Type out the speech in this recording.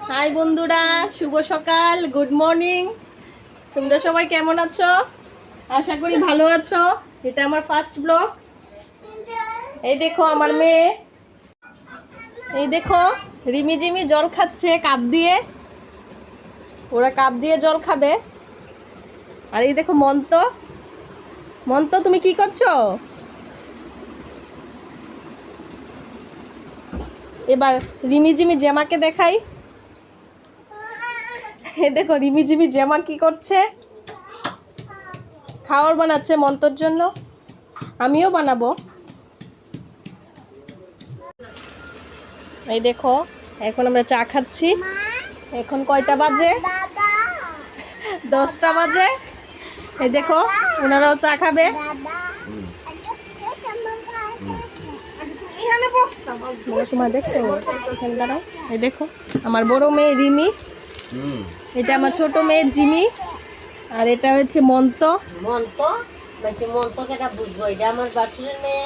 High বন্ধুরা, শুভ সকাল, good morning. তোমরা সবাই কেমন আছো? আশা করি ভালো আছো। এটা আমার ফার্স্ট ব্লগ। এই দেখো আমার মেয়ে, এই দেখো রিমি জিমি জল খাচ্ছে কাপ দিয়ে। ওরা কাপ দিয়ে জল খাবে। আর এই দেখো মন্ত, মন্ত তুমি কি করছো? এবার রিমি জিমি জেমাকে দেখাই। এই দেখো রিমি জিমি জেমা কি করছে, খাবার বানাচ্ছে মন্তর জন্য। আমিও বানাবো। এই দেখো এখন আমরা চা খাচ্ছি। এখন কয়টা বাজে? 10টা বাজে। এই দেখো ওনারাও চা খাবে। তোমার দেখো এখানে দাঁড়াও। এই দেখো আমার বড় মেয়ে রিমি, এটা আমার ছোট মেয়ে জিমি, আর এটা হচ্ছে মন্ত। মন্ত বলছি, মন্ত কেটা বুঝবো, এটা আমার বাচ্চাদের মেয়ে।